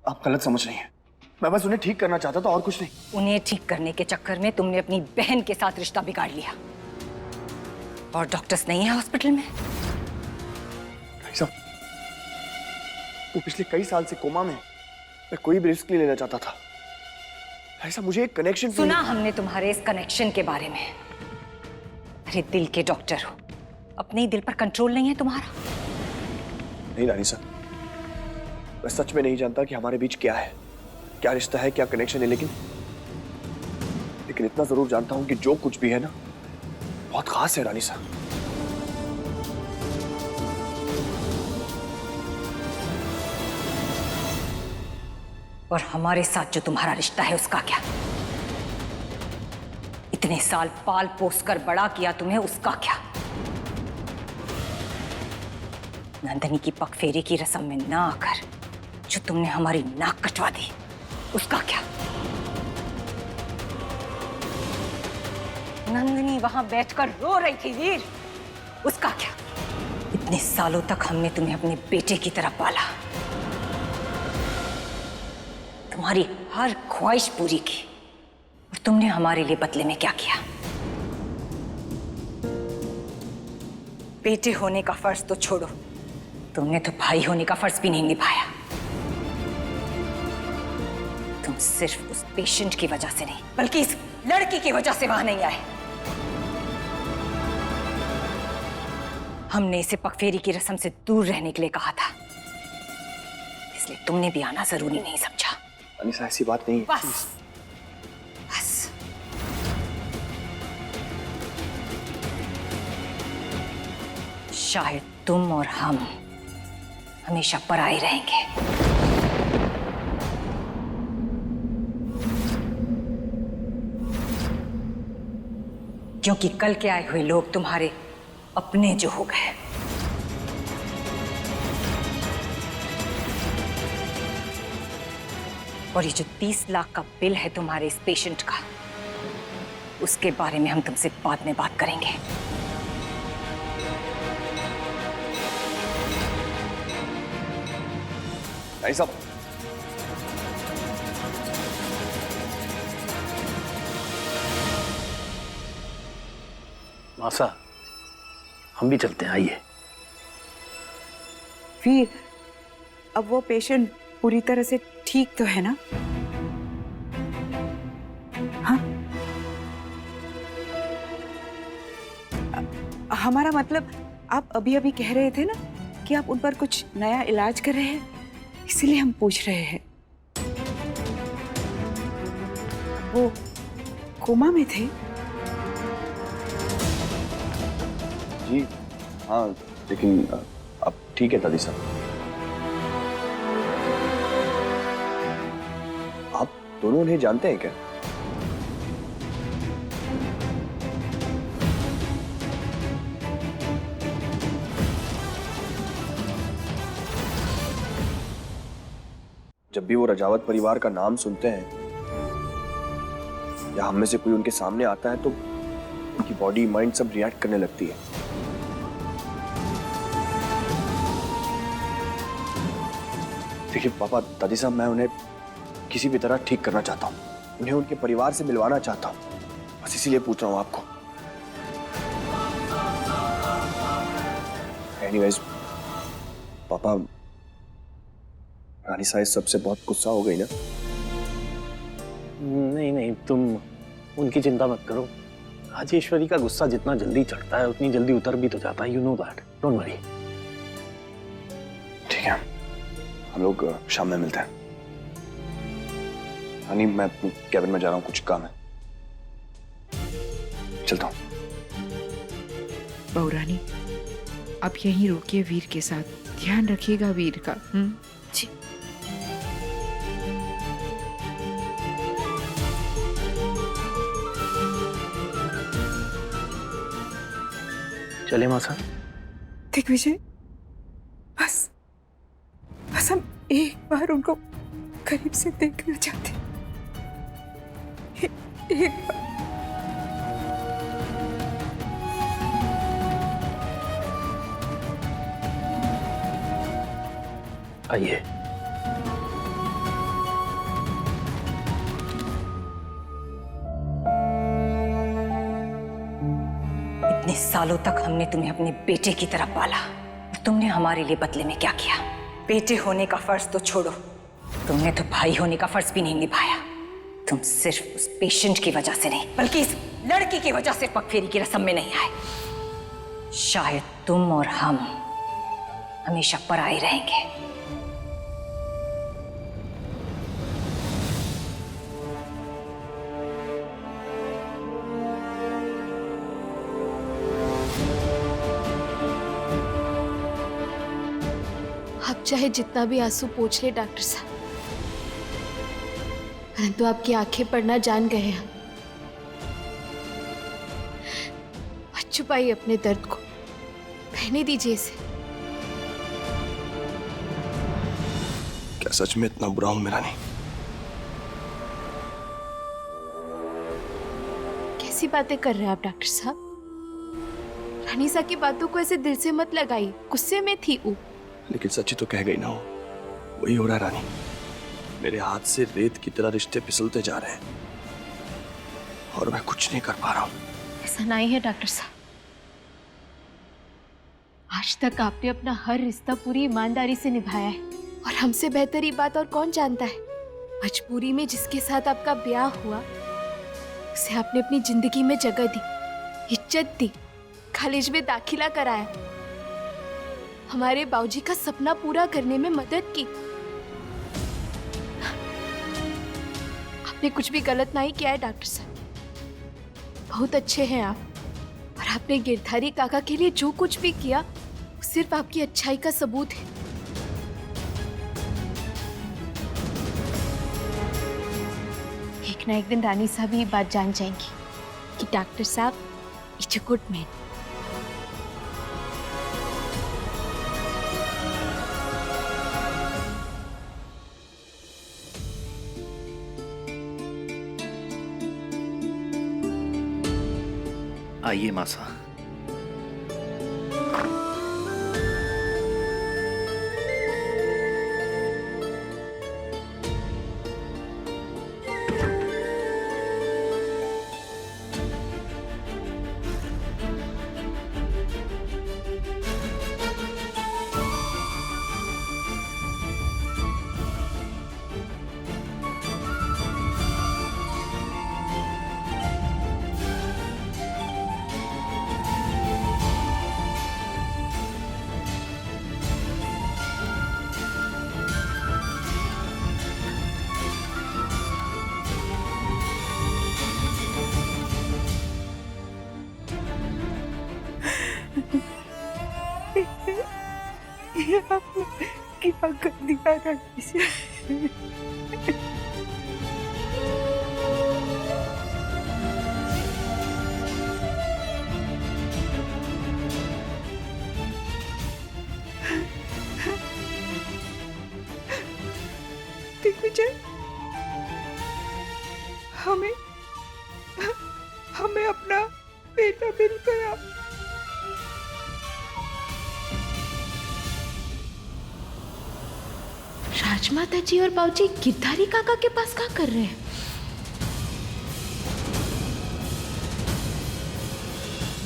आप गलत समझ रही हैं। मैं बस उन्हें ठीक करना चाहता था और कुछ नहीं। उन्हें ठीक करने के चक्कर में तुमने अपनी बहन के साथ रिश्ता बिगाड़ लिया। और डॉक्टर्स नहीं है हॉस्पिटल में। भाई साहब, वो पिछले कई साल से कोमा में। मैं कोई भी रिस्क नहीं लेना चाहता था। भाई साहब, मुझे एक कनेक्शन सुना हमने तुम्हारे इस कनेक्शन के बारे में। अरे दिल के डॉक्टर हो, अपने ही दिल पर कंट्रोल नहीं है तुम्हारा? नहीं रानी साहब, मैं सच में नहीं जानता कि हमारे बीच क्या है, क्या रिश्ता है, क्या कनेक्शन है, लेकिन इतना जरूर जानता हूं कि जो कुछ भी है ना, बहुत खास है रानी साहब। और हमारे साथ जो तुम्हारा रिश्ता है उसका क्या? इतने साल पाल पोस कर बड़ा किया तुम्हें, उसका क्या? नंदनी की पगफेरी की रस्म में ना आकर जो तुमने हमारी नाक कटवा दी, उसका क्या? नंदनी वहां बैठकर रो रही थी वीर, उसका क्या? इतने सालों तक हमने तुम्हें अपने बेटे की तरह पाला, तुम्हारी हर ख्वाहिश पूरी की, और तुमने हमारे लिए बदले में क्या किया? बेटे होने का फर्ज तो छोड़ो, तुमने तो भाई होने का फर्ज भी नहीं निभाया। तुम सिर्फ उस पेशेंट की वजह से नहीं, बल्कि इस लड़की की वजह से वहां नहीं आए। हमने इसे पगफेरी की रस्म से दूर रहने के लिए कहा था, इसलिए तुमने भी आना जरूरी नहीं समझा। अनीसा, ऐसी बात नहीं है। बस बस। शायद तुम और हम हमेशा पराए रहेंगे। क्योंकि कल के आए हुए लोग तुम्हारे अपने जो हो गए। और ये जो 30 लाख का बिल है तुम्हारे इस पेशेंट का, उसके बारे में हम तुमसे बाद में बात करेंगे। नहीं साहब, मासा, हम भी चलते हैं, आइए। वीर, अब वो पेशेंट पूरी तरह से ठीक तो है ना? हाँ, हमारा मतलब आप अभी अभी कह रहे थे ना कि आप उन पर कुछ नया इलाज कर रहे हैं, इसीलिए हम पूछ रहे हैं। वो कोमा में थे? जी हाँ, लेकिन अब ठीक है दादी साहब। आप दोनों उन्हें जानते हैं क्या? जब भी वो रजावत परिवार का नाम सुनते हैं या हम में से कोई उनके सामने आता है तो उनकी बॉडी माइंड सब रिएक्ट करने लगती है। देखिए पापा, दादी साहब, मैं उन्हें किसी भी तरह ठीक करना चाहता हूँ, उन्हें उनके परिवार से मिलवाना चाहता हूँ, बस इसीलिए पूछ रहा हूँ आपको। एनीवेज पापा, रानी साहब सबसे बहुत गुस्सा हो गई ना? नहीं नहीं, तुम उनकी चिंता मत करो। राजेश्वरी का गुस्सा जितना जल्दी चढ़ता है उतनी जल्दी उतर भी तो जाता है। You know that, don't worry. ठीक है, हम लोग शाम में मिलते हैं। हनी, मैं अपनी कैबिन में जा रहा हूँ, कुछ काम है, चलता हूँ। बहुरानी, आप यहीं रुकिए वीर के साथ, ध्यान रखिएगा वीर का। जी। चले मासा? दिग्विजय, बस बस हम एक बार उनको करीब से देखना चाहते। एक बार। आइए। इतने सालों तक हमने तुम्हें अपने बेटे की तरह पाला और तुमने हमारे लिए बदले में क्या किया? बेटे होने का फर्ज तो छोड़ो, तुमने तो भाई होने का फर्ज भी नहीं निभाया। तुम सिर्फ उस पेशेंट की वजह से नहीं बल्कि इस लड़की की वजह से पगफेरी की रस्म में नहीं आए। शायद तुम और हम हमेशा पराए रहेंगे। आप चाहे जितना भी आंसू पोंछ ले डॉक्टर साहब, परंतु आपकी आंखें पढ़ना जान गए हैं। मत छुपाइए अपने दर्द को, बहने दीजिए इसे। क्या सच में इतना बुरा हूं मैं रानी? कैसी बातें कर रहे हैं आप डॉक्टर साहब? रानी सा की बातों को ऐसे दिल से मत लगाइए, गुस्से में थी वो। लेकिन सच्ची तो कह गई ना, वही हो रहा है रानी। मेरे हाथ से रेत की तरह रिश्ते फिसलते जा रहे हैं और मैं कुछ नहीं कर पा रहा हूं। ऐसा नहीं है डॉक्टर साहब, आज तक आपने अपना हर रिश्ता पूरी ईमानदारी से निभाया है और हमसे बेहतर ये बात और कौन जानता है। मजबूरी में जिसके साथ आपका ब्याह हुआ उसे आपने अपनी जिंदगी में जगह दी, इज्जत दी, कॉलेज में दाखिला कराया, हमारे बाबूजी का सपना पूरा करने में मदद की। आपने कुछ भी गलत नहीं किया है डॉक्टर साहब, बहुत अच्छे हैं आप। और आपने गिरधारी काका के लिए जो कुछ भी किया वो सिर्फ आपकी अच्छाई का सबूत है। एक ना एक दिन रानी साहब ये बात जान जाएंगी कि डॉक्टर साहब इज अ गुड मैन। आइए मासा। क्या कर दिया रानी से? दिग्विजय, हमें अपना बेटा मिल गया। राजमाता जी और बाबूजी गिरधारी काका के पास क्या कर रहे हैं?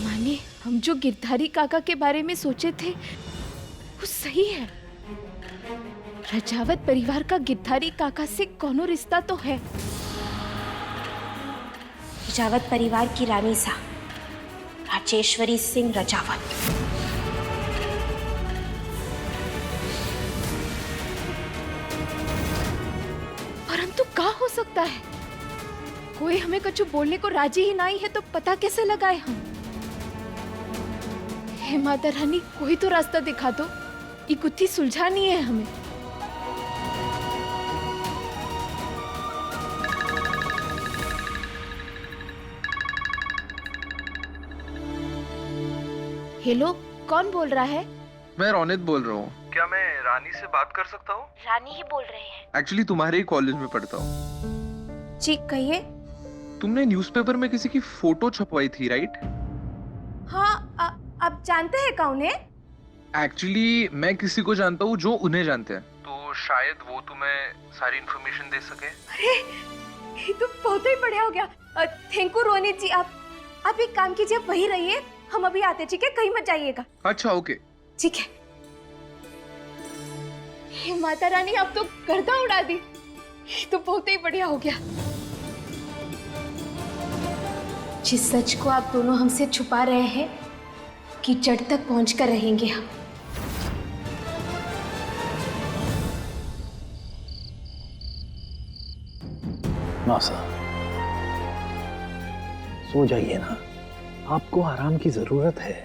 माने हम जो गिरधारी काका के बारे में सोचे थे वो सही है। रजावत परिवार का गिरधारी काका से कोनो रिश्ता तो है। रजावत परिवार की रानी सा राजेश्वरी सिंह रजावत। परंतु क्या हो सकता है? कोई हमें कुछ बोलने को राजी ही नहीं है तो पता कैसे लगाए हम? हे माता रानी, कोई तो रास्ता दिखा दो, ये गुत्थी सुलझानी है हमें। हेलो, कौन बोल रहा है? मैं रोनित बोल रहा हूँ। क्या मैं रानी से बात कर सकता हूँ? रानी ही बोल रहे हैं। एक्चुअली तुम्हारे ही कॉलेज में पढ़ता हूँ। जी कहिए। तुमने न्यूज़पेपर में किसी की फोटो छपवाई थी, राइट? हाँ, आप जानते हैं कौन है? एक्चुअली मैं किसी को जानता हूँ जो उन्हें जानते हैं, तो शायद वो तुम्हें सारी इन्फॉर्मेशन दे सके। अरे ये तो बहुत ही बढ़िया हो गया। थैंक यू रोनित जी। आप एक काम कीजिए, वही रहिए, हम अभी आते, ठीक है? कहीं मत जाइएगा। अच्छा ओके। ठीक है। हे माता रानी, आप तो गर्दा उड़ा दी। ये तो बहुत ही बढ़िया हो गया। जिस सच को आप दोनों हमसे छुपा रहे हैं कि जड़ तक पहुंचकर रहेंगे हम। मासा, सो जाइए ना, आपको आराम की जरूरत है।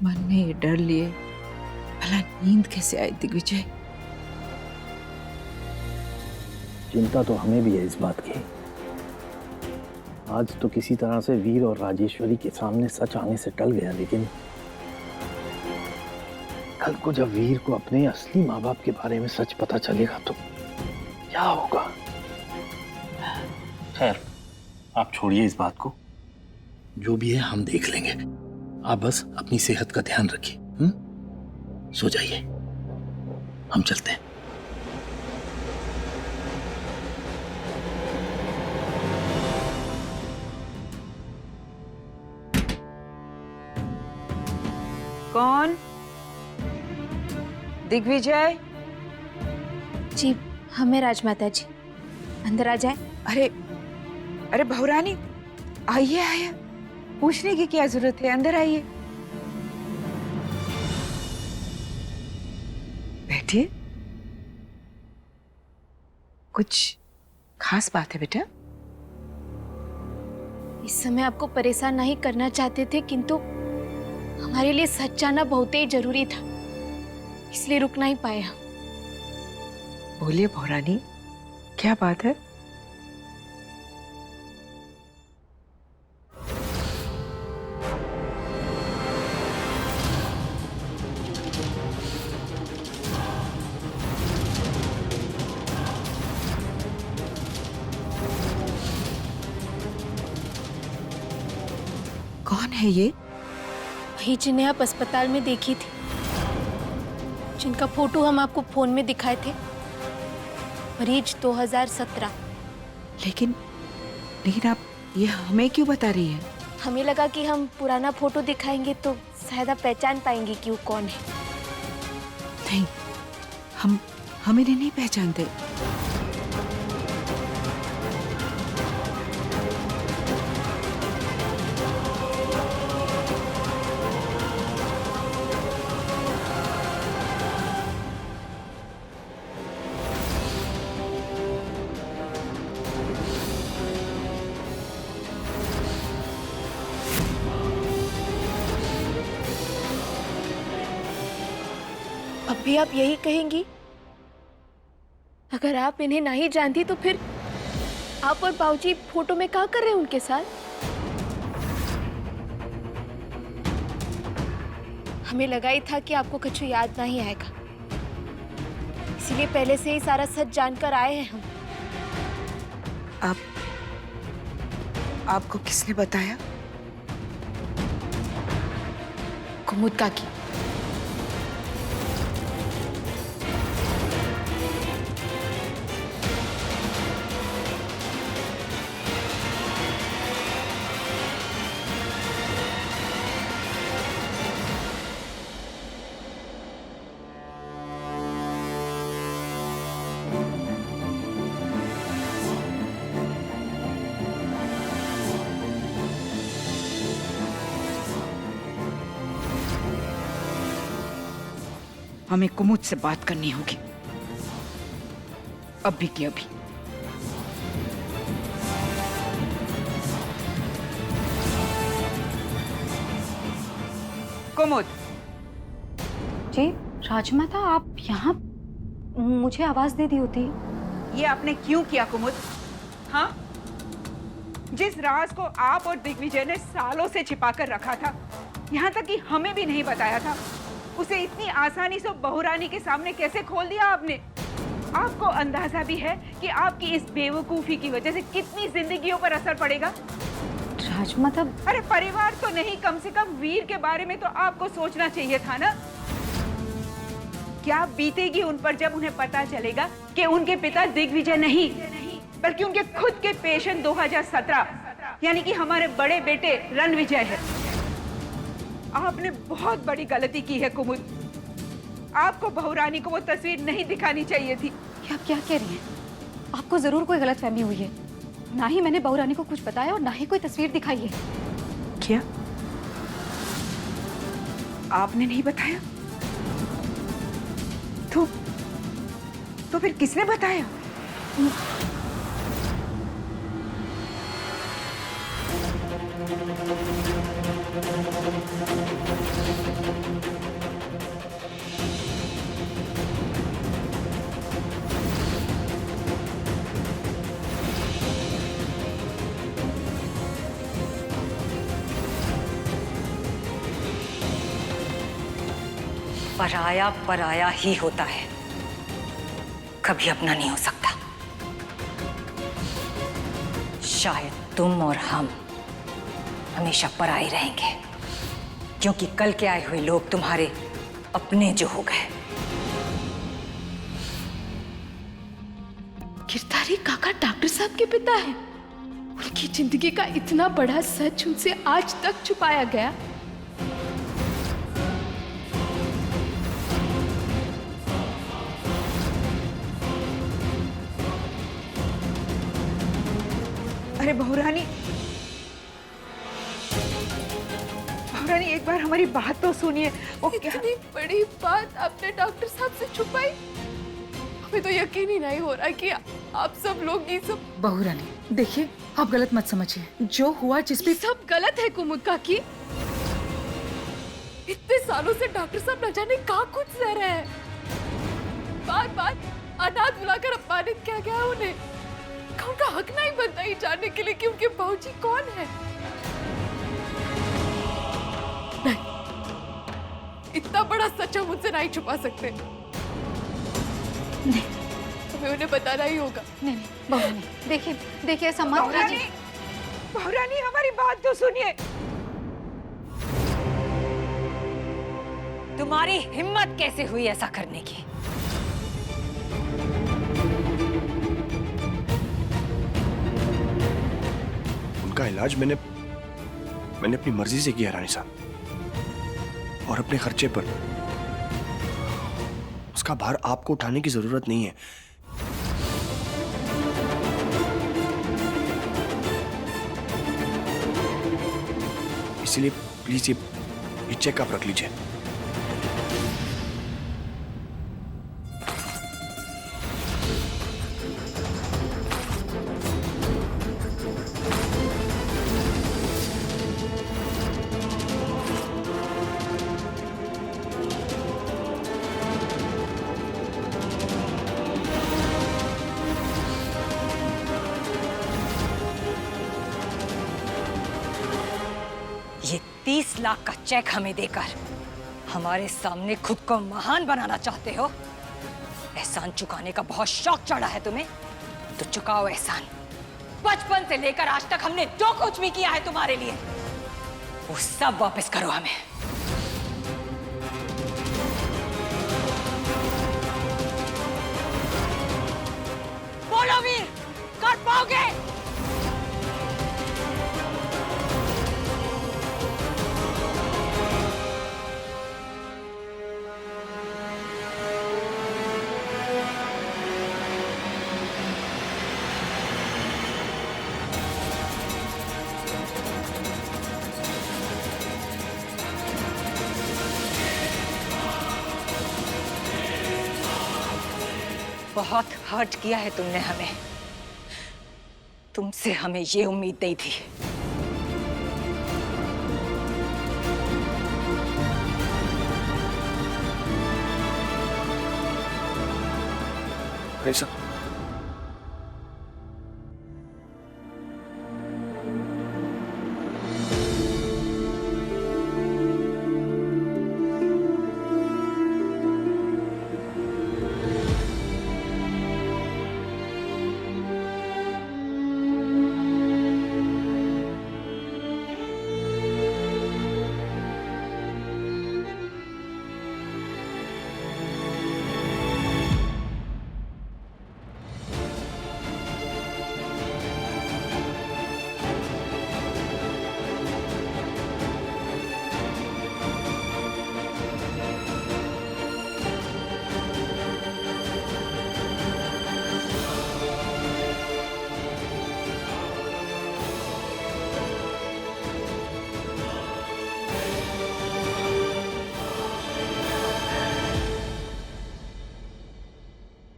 मन में ये डर लिए भला नींद कैसे आई दिग्विजय? चिंता तो हमें भी है इस बात की। आज तो किसी तरह से वीर और राजेश्वरी के सामने सच आने से टल गया, लेकिन कल को जब वीर को अपने असली माँ बाप के बारे में सच पता चलेगा तो क्या होगा? खैर, आप छोड़िए इस बात को, जो भी है हम देख लेंगे। आप बस अपनी सेहत का ध्यान रखिए। सो जाइए, हम चलते हैं। कौन? दिग्विजय? जी, हमें राजमाता जी। अंदर आ जाए। अरे अरे बहुरानी, आइए आइए, पूछने की क्या जरूरत है, अंदर आइए, बैठिए। कुछ खास बात है बेटा? इस समय आपको परेशान नहीं करना चाहते थे, किंतु हमारे लिए सच जानना बहुत ही जरूरी था, इसलिए रुक नहीं पाए हम। बोलिए बहुरानी, क्या बात है? कौन है ये? वही जिन्हें आप अस्पताल में देखी थी, जिनका फोटो हम आपको फोन में दिखाए थे। मरीज 2017। लेकिन आप ये हमें क्यों बता रही है? हमें लगा कि हम पुराना फोटो दिखाएंगे तो शायद आप पहचान पाएंगे कि वो कौन है। नहीं, हम इन्हें नहीं पहचानते। अब भी आप यही कहेंगी? अगर आप इन्हें नहीं जानती तो फिर आप और बाबूजी फोटो में क्या कर रहे हैं उनके साथ? हमें लगा ही था कि आपको कुछ याद नहीं आएगा, इसीलिए पहले से ही सारा सच जानकर आए हैं हम। आपको किसने बताया? कुमुद काकी। हमें कुमुद से बात करनी होगी, अभी की अभी। कुमुद। जी राजमाता, आप यहाँ? मुझे आवाज दे दी होती। ये आपने क्यों किया कुमुद? हाँ, जिस राज को आप और दिग्विजय ने सालों से छिपा कर रखा था, यहाँ तक कि हमें भी नहीं बताया था, उसे इतनी आसानी से बहुरानी के सामने कैसे खोल दिया आपने? आपको अंदाजा भी है कि आपकी इस बेवकूफी की वजह से कितनी जिंदगियों पर असर पड़ेगा? राजमाता, अरे परिवार तो नहीं, कम से कम वीर के बारे में तो आपको सोचना चाहिए था ना। क्या बीतेगी उन पर जब उन्हें पता चलेगा कि उनके पिता दिग्विजय नहीं बल्कि उनके खुद के पेशेंट 2017 यानी कि हमारे बड़े बेटे रणविजय है। आपने बहुत बड़ी गलती की है कुमुद। आपको बहुरानी को वो तस्वीर नहीं दिखानी चाहिए थी। ये आप क्या कह रही हैं? आपको जरूर कोई गलतफहमी हुई है। ना ही मैंने बहुरानी को कुछ बताया और ना ही कोई तस्वीर दिखाई है। क्या आपने नहीं बताया? तो फिर किसने बताया? पराया पराया ही होता है, कभी अपना नहीं हो सकता। शायद तुम और हम हमेशा पराए रहेंगे, क्योंकि कल के आए हुए लोग तुम्हारे अपने जो हो गए। गिरधारी काका डॉक्टर साहब के पिता हैं। उनकी जिंदगी का इतना बड़ा सच उनसे आज तक छुपाया गया। अरे बहुरानी, बहुरानी एक बार हमारी बात तो सुनिए। वो क्या इतनी बड़ी बात आपने डॉक्टर साहब से छुपाई? हमें तो यकीन ही नहीं हो रहा कि आप सब लोग ये सब। बहुरानी देखिए, आप गलत मत समझिए। जो हुआ जिस भी ये सब गलत है कुमुद काकी। इतने सालों से डॉक्टर साहब न जाने कहाँ कुछ सह रहे हैं। बार बार अनाथ बुलाकर अपमानित किया गया उन्हें। उनका हक नहीं बनता ही जानने के लिए कि उनके बाबूजी कौन है। नहीं, इतना बड़ा सच हम उनसे नहीं छुपा सकते। नहीं, हमें उन्हें बताना ही होगा। नहीं नहीं बहुरानी, देखिए देखिए ऐसा मत बहुरानी, कीजिए। बहुरानी हमारी बात तो सुनिए। तुम्हारी हिम्मत कैसे हुई ऐसा करने की? उनका इलाज मैंने अपनी मर्जी से किया रानी साहब, और अपने खर्चे पर। उसका भार आपको उठाने की जरूरत नहीं है। इसलिए प्लीज ये चेकअप रख लीजिए। ये 30 लाख का चेक हमें देकर हमारे सामने खुद को महान बनाना चाहते हो? एहसान चुकाने का बहुत शौक चढ़ा है तुम्हें, तो चुकाओ एहसान। बचपन से लेकर आज तक हमने जो कुछ भी किया है तुम्हारे लिए, वो सब वापस करो हमें। बोलो वीर, कर पाओगे? बहुत हर्ट किया है तुमने हमें। तुमसे हमें ये उम्मीद नहीं थी। ऐसा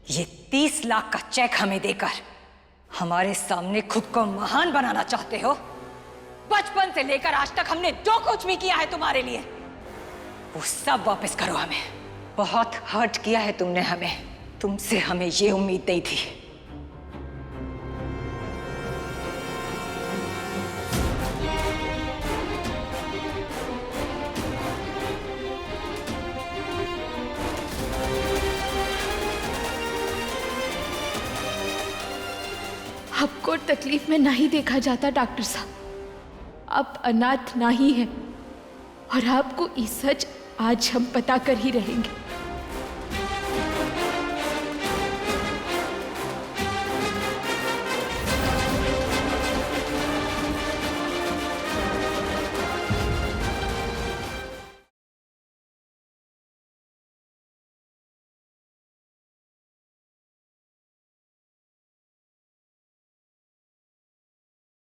ये 30 लाख का चेक हमें देकर हमारे सामने खुद को महान बनाना चाहते हो? बचपन से लेकर आज तक हमने जो कुछ भी किया है तुम्हारे लिए, वो सब वापस करो हमें। बहुत हर्ट किया है तुमने हमें, तुमसे हमें ये उम्मीद नहीं थी। आपको तकलीफ में नहीं देखा जाता डॉक्टर साहब। आप अनाथ नहीं हैं और आपको ये सच आज हम पता कर ही रहेंगे।